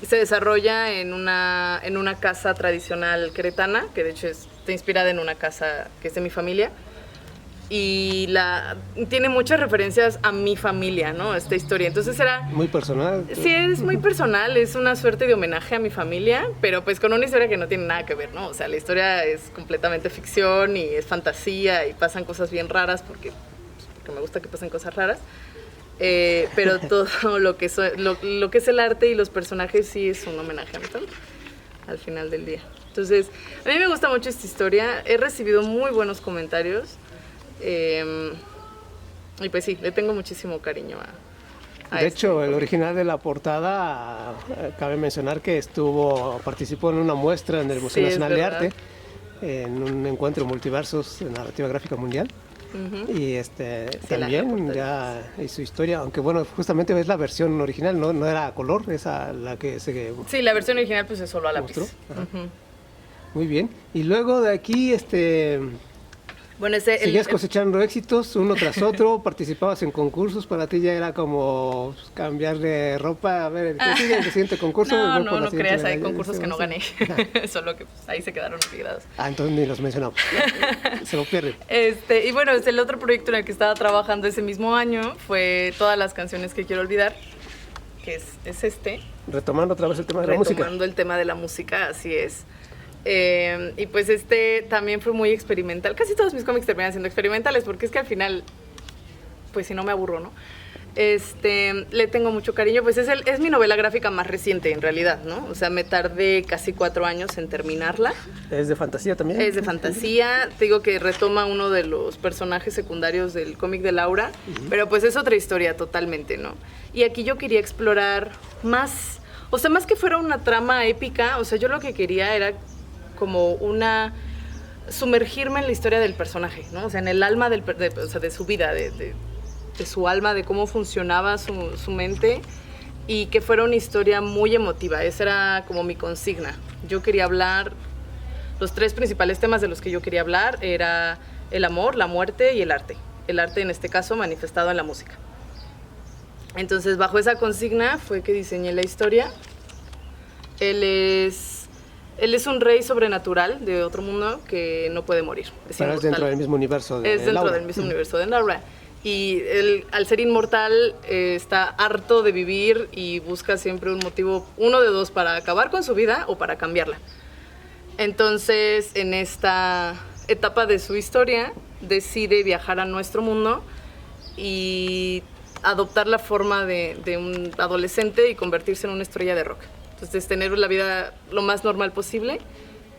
Y se desarrolla en una casa tradicional queretana, que de hecho está inspirada en una casa que es de mi familia, y tiene muchas referencias a mi familia, ¿no? Esta historia, entonces era... Muy personal. Sí, es muy personal, es una suerte de homenaje a mi familia, pero pues con una historia que no tiene nada que ver, ¿no? O sea, la historia es completamente ficción y es fantasía y pasan cosas bien raras porque me gusta que pasen cosas raras, pero todo lo que es el arte y los personajes sí es un homenaje a mi familia, al final del día. Entonces, a mí me gusta mucho esta historia, he recibido muy buenos comentarios, y pues sí, le tengo muchísimo cariño a De hecho, el original de la portada, cabe mencionar que participó en una muestra en el Museo Nacional de Arte, en un encuentro multiversos de narrativa gráfica mundial. Uh-huh. Y también ya hizo historia, aunque bueno, justamente es la versión original, no era a color, esa la que se... Sí, la versión original pues es solo a lápiz. Uh-huh. Muy bien. Y luego de aquí, bueno, seguías cosechando éxitos uno tras otro, participabas en concursos, para ti ya era como cambiar de ropa, a ver, ¿qué sigue el siguiente concurso? No creas, hay concursos que no gané, solo que pues, ahí se quedaron olvidados. Entonces ni los mencionamos, se lo pierden. Y bueno, el otro proyecto en el que estaba trabajando ese mismo año fue Todas las canciones que quiero olvidar, que es este. Retomando otra vez el tema de la música. Retomando el tema de la música, así es. Y pues también fue muy experimental. Casi todos mis cómics terminan siendo experimentales porque es que al final, pues si no me aburro, ¿no? Le tengo mucho cariño, pues es mi novela gráfica más reciente en realidad, ¿no? O sea, me tardé casi 4 años en terminarla. ¿Es de fantasía también? Es de fantasía, te digo que retoma uno de los personajes secundarios del cómic de Laura, pero pues es otra historia totalmente, ¿no? Y aquí yo quería explorar más, o sea, más que fuera una trama épica, o sea, yo lo que quería era como sumergirme en la historia del personaje, ¿no? O sea, en el alma de su vida, de su alma, de cómo funcionaba su mente, y que fuera una historia muy emotiva. Esa era como mi consigna. Yo quería hablar, los 3 principales temas de los que yo quería hablar era el amor, la muerte y el arte. El arte en este caso manifestado en la música. Entonces, bajo esa consigna fue que diseñé la historia. Él es un rey sobrenatural de otro mundo que no puede morir. Pero es dentro del mismo universo de Laura. Es dentro del mismo universo de Laura. Y él, al ser inmortal, está harto de vivir y busca siempre un motivo, uno de dos, para acabar con su vida o para cambiarla. Entonces, en esta etapa de su historia, decide viajar a nuestro mundo y adoptar la forma de un adolescente y convertirse en una estrella de rock. Entonces, tener la vida lo más normal posible,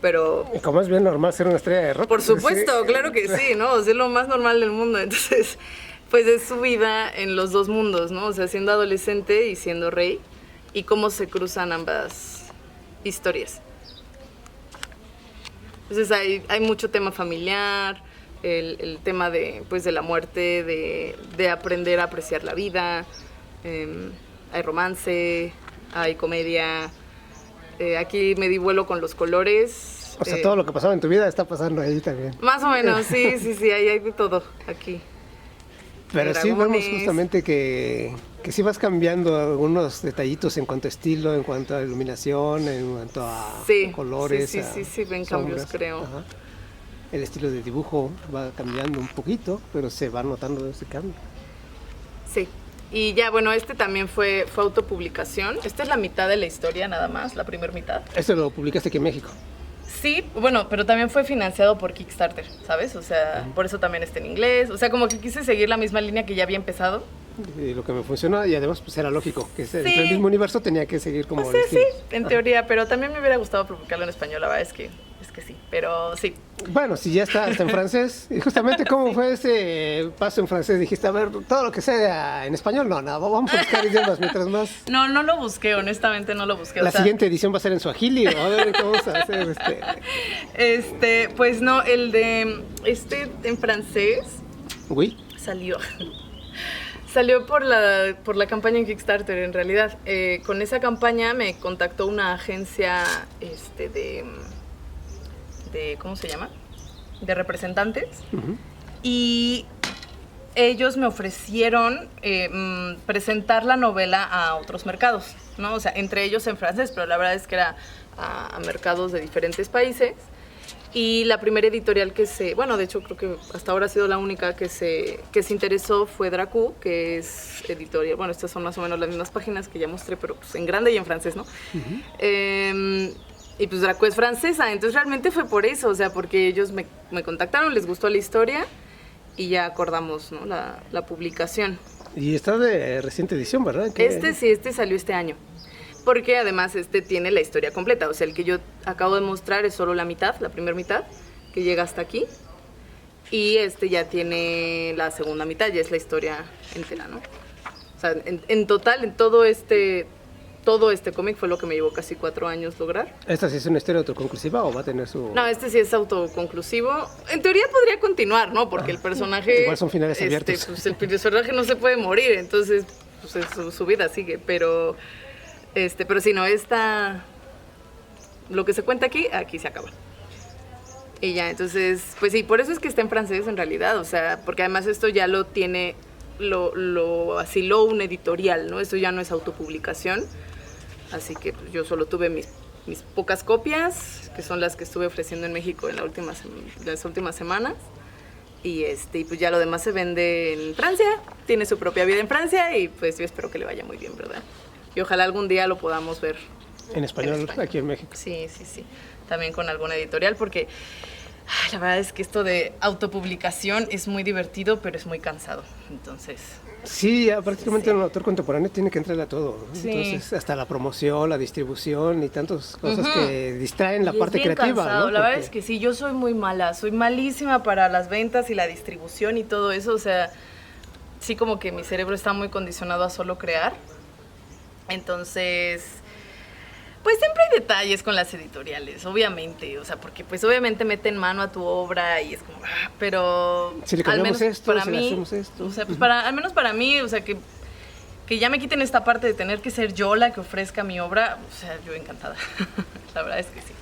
pero... ¿Y cómo es bien normal ser una estrella de rock? Por supuesto, sí. Claro que sí, ¿no? O sea, es lo más normal del mundo. Entonces, pues es su vida en los dos mundos, ¿no? O sea, siendo adolescente y siendo rey, y cómo se cruzan ambas historias. Entonces, hay mucho tema familiar, el tema de la muerte, de aprender a apreciar la vida, hay romance, hay comedia, aquí me di vuelo con los colores. O sea, todo lo que pasaba en tu vida está pasando ahí también. Más o menos, sí, hay de todo aquí. Pero sí vemos dragones. justamente que sí vas cambiando algunos detallitos en cuanto a estilo, en cuanto a iluminación, en cuanto a colores. Sí, ven cambios, creo. Ajá. El estilo de dibujo va cambiando un poquito, pero se va notando ese cambio. Sí. Y ya, bueno, este también fue autopublicación. Esta es la mitad de la historia nada más, la primera mitad. Esto lo publicaste aquí en México. Sí, bueno, pero también fue financiado por Kickstarter, ¿sabes? O sea, por eso también está en inglés. O sea, como que quise seguir la misma línea que ya había empezado. Y lo que me funcionó, y además pues era lógico, que Sí. dentro del mismo universo tenía que seguir como... O sea, el sí, estilo. en teoría, pero también me hubiera gustado publicarlo en español, la verdad es que sí, pero sí. Bueno, si ya está hasta en francés, y justamente cómo fue ese paso en francés, dijiste, a ver, todo lo que sea en español, no, vamos a buscar idiomas mientras más... No lo busqué, honestamente no lo busqué. La o sea, siguiente edición va a ser en Swahili, ¿o? A ver, ¿cómo vamos a hacer pues no, el de en francés Oui. salió. Salió por la campaña en Kickstarter, en realidad. Con esa campaña me contactó una agencia de ¿cómo se llama? De representantes. Uh-huh. Y ellos me ofrecieron presentar la novela a otros mercados, ¿no? O sea, entre ellos en francés, pero la verdad es que era a mercados de diferentes países. Y la primera editorial bueno, de hecho creo que hasta ahora ha sido la única que se interesó fue Dracú, que es editorial, bueno, estas son más o menos las mismas páginas que ya mostré, pero pues en grande y en francés, ¿no? Uh-huh. Y pues Dracú es francesa, entonces realmente fue por eso, o sea, porque ellos me contactaron, les gustó la historia y ya acordamos, ¿no? la publicación. Y está de reciente edición, ¿verdad? Este salió este año. Porque además tiene la historia completa, o sea, el que yo acabo de mostrar es solo la mitad, la primera mitad, que llega hasta aquí, y ya tiene la segunda mitad, ya es la historia entera, ¿no? O sea, en total, en todo este cómic fue lo que me llevó casi 4 años lograr. ¿Esta sí es una historia autoconclusiva o va a tener su...? No, sí es autoconclusivo. En teoría podría continuar, ¿no? Porque el personaje... Igual son finales abiertos. Pues el personaje no se puede morir, entonces pues, su vida sigue, pero si no, lo que se cuenta aquí se acaba. Y ya, entonces, pues sí, por eso es que está en francés en realidad, o sea, porque además esto ya lo tiene, lo asiló un editorial, ¿no? Esto ya no es autopublicación, así que pues, yo solo tuve mis pocas copias, que son las que estuve ofreciendo en México en las últimas semanas, y pues ya lo demás se vende en Francia, tiene su propia vida en Francia, y pues yo espero que le vaya muy bien, ¿verdad? Y ojalá algún día lo podamos ver en español aquí en México. Sí. También con alguna editorial, porque la verdad es que esto de autopublicación es muy divertido, pero es muy cansado. Entonces... Sí, prácticamente un autor contemporáneo tiene que entrarle a todo, ¿no? Sí. Entonces, hasta la promoción, la distribución y tantas cosas que distraen la Y parte es bien creativa, cansado. ¿no? La verdad es que sí, yo soy muy mala, soy malísima para las ventas y la distribución y todo eso. O sea, sí, como que mi cerebro está muy condicionado a solo crear. Entonces, pues siempre hay detalles con las editoriales, obviamente, o sea, porque pues obviamente meten mano a tu obra y es como, pero si le cambiamos esto, para si mí, le hacemos esto. O sea, pues al menos para mí, o sea, que ya me quiten esta parte de tener que ser yo la que ofrezca mi obra, o sea, yo encantada, la verdad es que sí.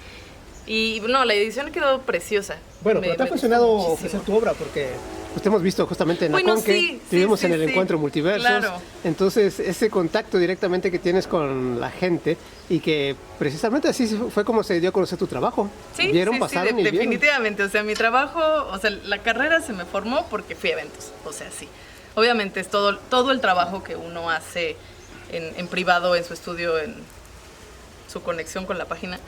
Y no, la edición quedó preciosa. Bueno, pero te ha funcionado ofrecer tu obra porque pues, te hemos visto justamente en bueno, Aconque, sí, estuvimos en el encuentro Multiversos. Claro. Entonces, ese contacto directamente que tienes con la gente y que precisamente así fue como se dio a conocer tu trabajo. Sí, vieron, pasaron y definitivamente. O sea, mi trabajo, o sea, la carrera se me formó porque fui a eventos. O sea, sí. Obviamente es todo el trabajo que uno hace en privado, en su estudio, en su conexión con la página.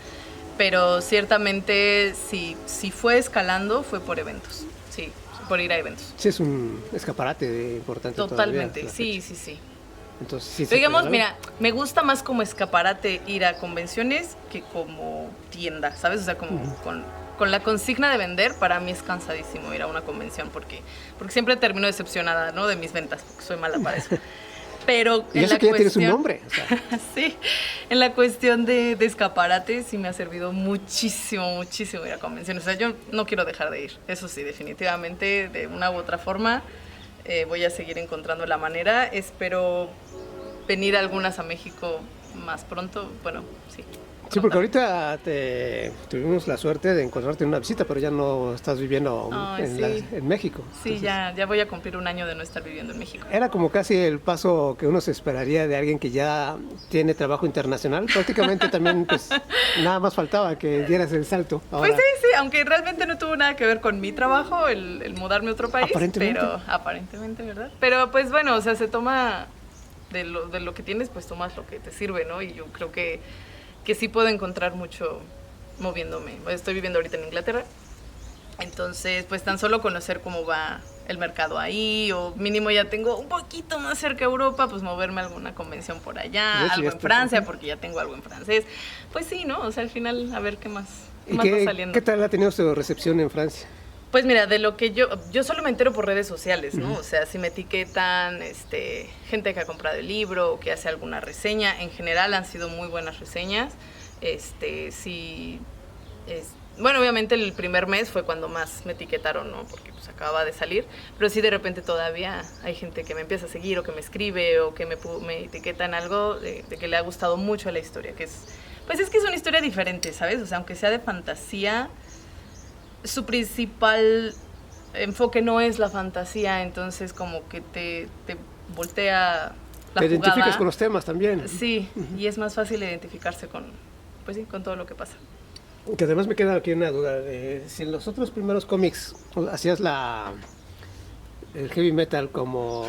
Pero ciertamente, si fue escalando, fue por eventos. Sí, por ir a eventos. Sí, es un escaparate importante. Totalmente, todavía, sí. Entonces, sí. Pero digamos, mira, me gusta más como escaparate ir a convenciones que como tienda, ¿sabes? O sea, como con la consigna de vender, para mí es cansadísimo ir a una convención porque siempre termino decepcionada, ¿no? De mis ventas, porque soy mala para eso. Pero y eso que ya tienes un nombre. O sea. Sí, en la cuestión de escaparate sí me ha servido muchísimo ir a convenciones. O sea, yo no quiero dejar de ir. Eso sí, definitivamente, de una u otra forma, voy a seguir encontrando la manera. Espero venir algunas a México más pronto. Bueno, sí. Sí, porque ahorita tuvimos la suerte de encontrarte en una visita, pero ya no estás viviendo en México. Sí, entonces, ya voy a cumplir un año de no estar viviendo en México. Era como casi el paso que uno se esperaría de alguien que ya tiene trabajo internacional. Prácticamente también, pues, nada más faltaba que dieras el salto. Ahora, pues sí, aunque realmente no tuvo nada que ver con mi trabajo, el mudarme a otro país. Aparentemente, ¿verdad? Pero pues bueno, o sea, se toma de lo que tienes, pues tomas lo que te sirve, ¿no? Y yo creo que sí puedo encontrar mucho moviéndome. Estoy viviendo ahorita en Inglaterra, entonces pues tan solo conocer cómo va el mercado ahí, o mínimo ya tengo un poquito más cerca a Europa, pues moverme a alguna convención por allá, algo en Francia, porque ya tengo algo en francés. Pues sí, ¿no? O sea, al final a ver qué más va saliendo. ¿Qué tal ha tenido su recepción en Francia? Pues mira, de lo que yo solo me entero por redes sociales, ¿no? O sea, si me etiquetan gente que ha comprado el libro o que hace alguna reseña, en general han sido muy buenas reseñas. Bueno, obviamente el primer mes fue cuando más me etiquetaron, ¿no? Porque pues acababa de salir, pero sí de repente todavía hay gente que me empieza a seguir o que me escribe o que me etiqueta en algo de que le ha gustado mucho la historia, que es que es una historia diferente, ¿sabes? O sea, aunque sea de fantasía, su principal enfoque no es la fantasía, entonces como que te voltea la jugada. Te identificas con los temas también. Sí, y es más fácil identificarse con todo lo que pasa. Que además me queda aquí una duda, si en los otros primeros cómics hacías el heavy metal como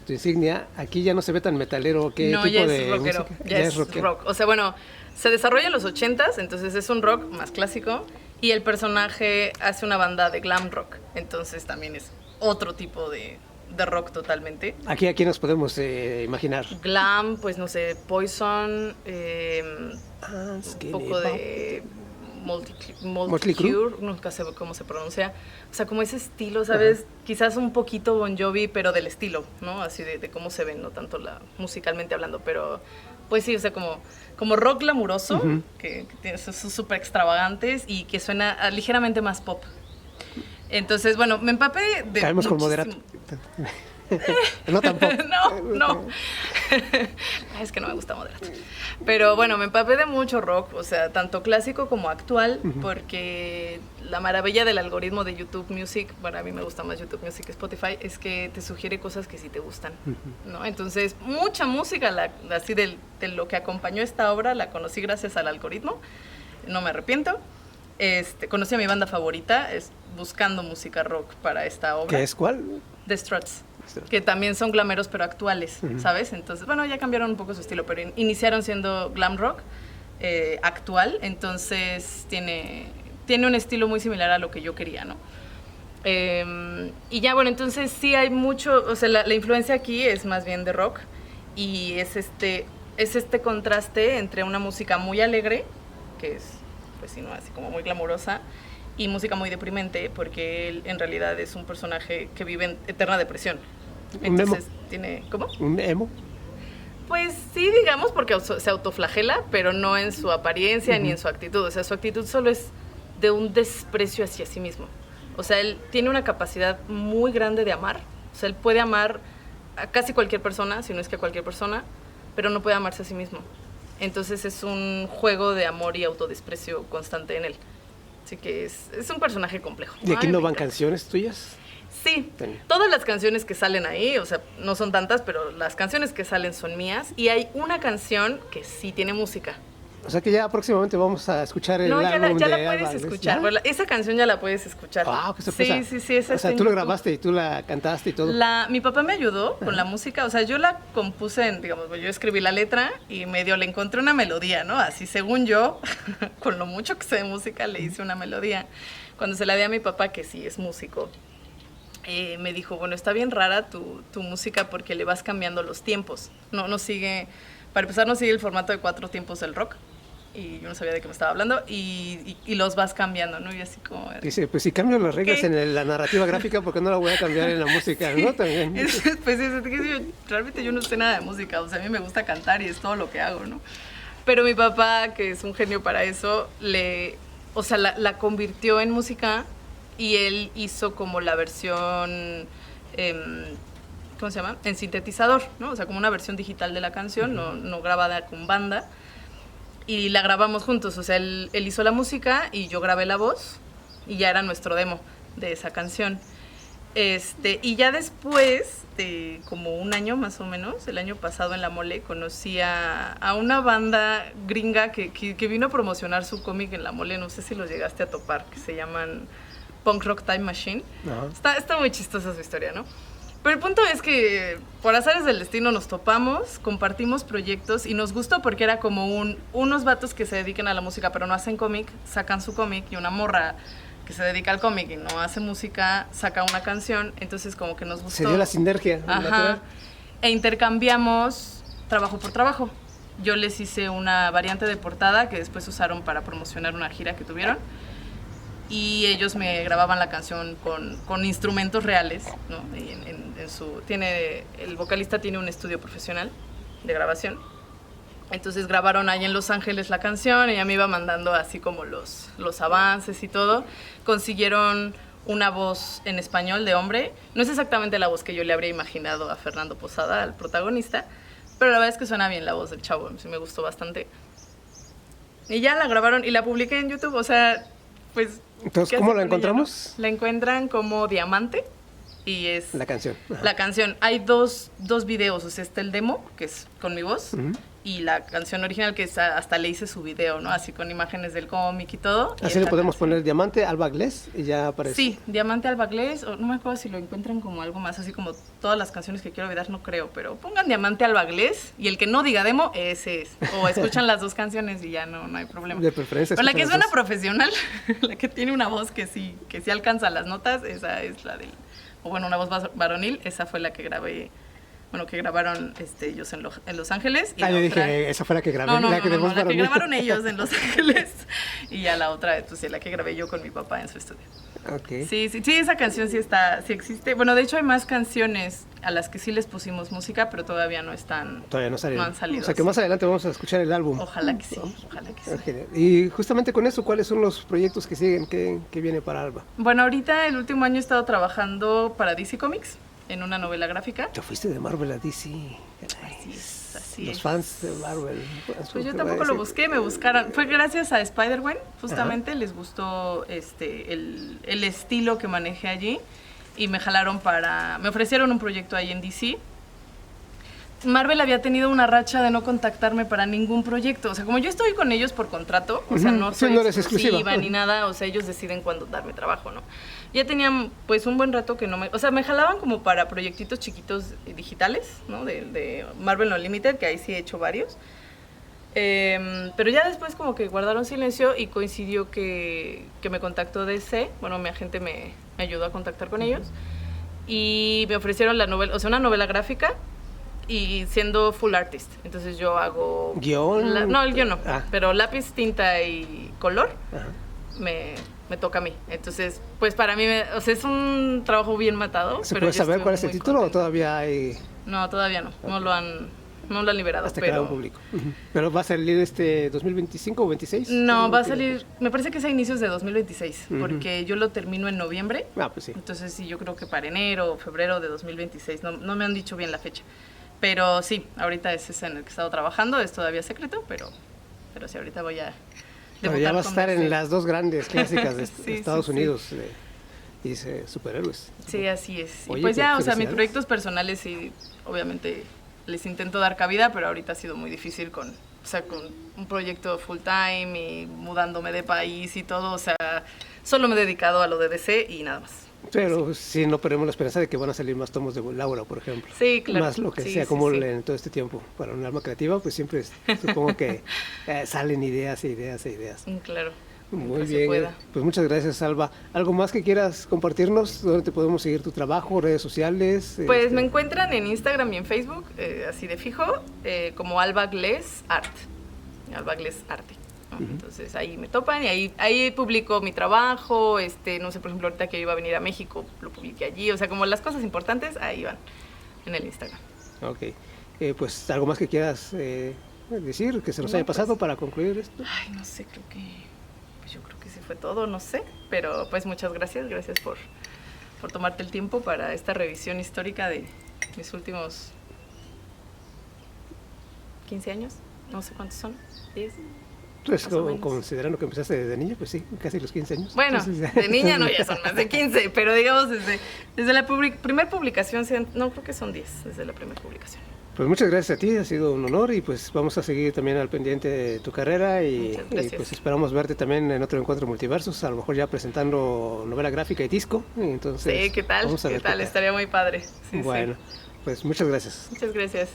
tu insignia, aquí ya no se ve tan metalero. ¿Qué tipo de rockero, música? Ya es rock. O sea, bueno, se desarrolla en los 80s, entonces es un rock más clásico. Y el personaje hace una banda de glam rock, entonces también es otro tipo de rock totalmente. ¿Aquí a quién nos podemos imaginar? Glam, pues no sé, Poison, un poco de Motley Crue, nunca sé cómo se pronuncia. O sea, como ese estilo, ¿sabes? Uh-huh. Quizás un poquito Bon Jovi, pero del estilo, ¿no? Así de cómo se ven, no tanto musicalmente hablando, pero pues sí, o sea, como rock glamuroso, uh-huh, que tiene sus súper extravagantes y que suena ligeramente más pop. Entonces, bueno, me empapé de caemos con moderato. No tampoco. No. Es que no me gusta Moderato. Pero bueno, me empapé de mucho rock, o sea, tanto clásico como actual, uh-huh, porque la maravilla del algoritmo de YouTube Music, para mí me gusta más YouTube Music que Spotify, es que te sugiere cosas que sí te gustan, uh-huh, ¿no? Entonces, mucha música, así de lo que acompañó esta obra, la conocí gracias al algoritmo, no me arrepiento. Conocí a mi banda favorita, buscando música rock para esta obra. ¿Qué es cuál? The Struts, que también son glameros pero actuales, uh-huh, ¿sabes? Entonces, bueno, ya cambiaron un poco su estilo, pero iniciaron siendo glam rock actual, entonces tiene un estilo muy similar a lo que yo quería, ¿no? Y ya, bueno, entonces sí hay mucho, o sea, la influencia aquí es más bien de rock y es este contraste entre una música muy alegre, que es, pues sí, ¿no? Así como muy glamurosa, y música muy deprimente, porque él en realidad es un personaje que vive en eterna depresión. Entonces tiene, ¿cómo? ¿Un emo? Pues sí, digamos, porque se autoflagela, pero no en su apariencia, uh-huh, ni en su actitud. O sea, su actitud solo es de un desprecio hacia sí mismo. O sea, él tiene una capacidad muy grande de amar. O sea, él puede amar a casi cualquier persona, si no es que a cualquier persona, pero no puede amarse a sí mismo. Entonces es un juego de amor y autodesprecio constante en él. Así que es un personaje complejo. ¿Y aquí no van canciones tuyas? Sí, todas las canciones que salen ahí, o sea, no son tantas, pero las canciones que salen son mías. Y hay una canción que sí tiene música. O sea que ya próximamente vamos a escuchar el álbum de ya la puedes escuchar. Bueno, esa canción ya la puedes escuchar. ¡Wow! ¡Qué sorpresa! Sí. O sea, tú lo grabaste y tú la cantaste y todo. Mi papá me ayudó con la música. O sea, yo la compuse digamos, yo escribí la letra y medio le encontré una melodía, ¿no? Así, según yo, con lo mucho que sé de música, le hice una melodía. Cuando se la di a mi papá, que sí es músico, me dijo, bueno, está bien rara tu música porque le vas cambiando los tiempos. No sigue, para empezar, no sigue el formato de 4 tiempos del rock. Y yo no sabía de qué me estaba hablando, y los vas cambiando, ¿no? Y así como... Dice, pues si cambio las reglas en la narrativa gráfica, ¿por qué no la voy a cambiar en la música, sí, no? También. Pues realmente yo no sé nada de música, o sea, a mí me gusta cantar y es todo lo que hago, ¿no? Pero mi papá, que es un genio para eso, la convirtió en música, y él hizo como la versión... ¿cómo se llama? En sintetizador, ¿no? O sea, como una versión digital de la canción, uh-huh, no grabada con banda. y la grabamos juntos, o sea, él hizo la música y yo grabé la voz y ya era nuestro demo de esa canción. Y ya después de como un año más o menos, el año pasado en La Mole, conocí a una banda gringa que vino a promocionar su cómic en La Mole, no sé si los llegaste a topar, que se llaman Punk Rock Time Machine. Está muy chistosa su historia, ¿no? Pero el punto es que por azares del destino nos topamos, compartimos proyectos y nos gustó porque era como unos vatos que se dedican a la música pero no hacen cómic, sacan su cómic, y una morra que se dedica al cómic y no hace música, saca una canción, entonces como que nos gustó. Se dio la sinergia. Ajá. E intercambiamos trabajo por trabajo. Yo les hice una variante de portada que después usaron para promocionar una gira que tuvieron. Y ellos me grababan la canción con instrumentos reales, ¿no? Y el vocalista tiene un estudio profesional de grabación. Entonces grabaron ahí en Los Ángeles la canción, ella me iba mandando así como los avances y todo. Consiguieron una voz en español de hombre. No es exactamente la voz que yo le habría imaginado a Fernando Posada, al protagonista, pero la verdad es que suena bien la voz del chavo, sí me gustó bastante. Y ya la grabaron y la publiqué en YouTube, o sea, pues... Entonces, ¿cómo la encontramos? La encuentran como Diamante y es... La canción. Ajá. La canción. Hay dos videos, o sea, está el demo, que es con mi voz, y la canción original, que hasta le hice su video, ¿no? Así con imágenes del cómic y todo. Así le podemos poner Diamante, Alba Glés, y ya aparece. Sí, Diamante, Alba Glés, o no me acuerdo si lo encuentran como algo más, así como todas las canciones que quiero olvidar, no creo, pero pongan Diamante, Alba Glés, y el que no diga demo, ese es. O escuchan las dos canciones y ya no hay problema. De preferencia. Pero la que suena profesional, la que tiene una voz que sí alcanza las notas, esa es la del... O bueno, una voz varonil, esa fue la que grabé... Bueno, que grabaron ellos en Los Ángeles. Y yo dije, esa fue la que grabé. No, la que grabaron ellos en Los Ángeles. Y ya la otra, pues la que grabé yo con mi papá en su estudio. Okay. Sí, esa canción sí existe. Bueno, de hecho hay más canciones a las que sí les pusimos música, pero todavía no están. Todavía no salieron. No han salido. O sea que más adelante vamos a escuchar el álbum. Ojalá que sí, ojalá que sí. Okay. Y justamente con eso, ¿cuáles son los proyectos que siguen, que viene para Alba? Bueno, ahorita el último año he estado trabajando para DC Comics en una novela gráfica. Te fuiste de Marvel a DC. Así es. Los fans de Marvel. Pues yo tampoco lo busqué, me buscaron. Fue gracias a Spider-Gwen, justamente. Ajá. Les gustó el estilo que manejé allí y me jalaron me ofrecieron un proyecto ahí en DC. Marvel había tenido una racha de no contactarme para ningún proyecto. O sea, como yo estoy con ellos por contrato, o sea, no soy exclusiva ni nada, o sea, ellos deciden cuándo darme trabajo, ¿no? Ya tenían, pues, un buen rato que no me... O sea, me jalaban como para proyectitos chiquitos digitales, ¿no? De Marvel Unlimited, que ahí sí he hecho varios. Pero ya después como que guardaron silencio y coincidió que me contactó DC. Bueno, mi agente me ayudó a contactar con ellos. Y me ofrecieron la novela, o sea, una novela gráfica, y siendo full artist. Entonces yo hago... ¿Guión? No, el guión no. Pero lápiz, tinta y color me toca a mí. Entonces, pues para mí, o sea, es un trabajo bien matado. ¿Se puede saber cuál es el título o todavía hay...? No, todavía no. No lo han liberado. Hasta que haga un público. ¿Pero va a salir 2025 o 26? No, va a salir, me parece que es a inicios de 2026, porque yo lo termino en noviembre. Pues sí. Entonces sí, yo creo que para enero o febrero de 2026. No me han dicho bien la fecha. Pero sí, ahorita es ese en el que he estado trabajando, es todavía secreto, pero sí, ahorita voy a debutar. Ya va a estar en las dos grandes clásicas de Estados Unidos y superhéroes. Sí, así es. Oye, y pues ya, o sea, mis proyectos personales sí, obviamente les intento dar cabida, pero ahorita ha sido muy difícil con un proyecto full time y mudándome de país y todo, o sea, solo me he dedicado a lo de DC y nada más. Pero sí, no perdemos la esperanza de que van a salir más tomos de Laura, por ejemplo. Sí, claro. Más lo que se acumule en todo este tiempo. Para un alma creativa, pues siempre supongo que salen ideas e ideas e ideas. Claro. Muy bien. Pues muchas gracias, Alba. ¿Algo más que quieras compartirnos? ¿Dónde te podemos seguir tu trabajo, redes sociales? Pues me encuentran en Instagram y en Facebook, así de fijo, como Alba Glés Art. Alba Glés Arte. Entonces ahí me topan y ahí publico mi trabajo, no sé, por ejemplo, ahorita que iba a venir a México, lo publiqué allí, o sea, como las cosas importantes, ahí van, en el Instagram. Ok, pues algo más que quieras decir, que se nos haya pasado para concluir esto. Ay, no sé, yo creo que sí fue todo, no sé, pero pues muchas gracias por tomarte el tiempo para esta revisión histórica de mis últimos 15 años, no sé cuántos son, 10. Pues más o menos. considerando que empezaste desde niña, pues sí, casi los 15 años. Bueno, Entonces, de niña no, ya son más de 15, pero digamos desde la primer publicación, no, creo que son 10, desde la primera publicación. Pues muchas gracias a ti, ha sido un honor y pues vamos a seguir también al pendiente de tu carrera y pues esperamos verte también en otro encuentro multiversos, a lo mejor ya presentando novela gráfica y disco. Entonces, sí, ¿qué tal? Vamos a ver ¿Qué tal? Estaría muy padre. Sí, bueno, sí. pues muchas gracias. Muchas gracias.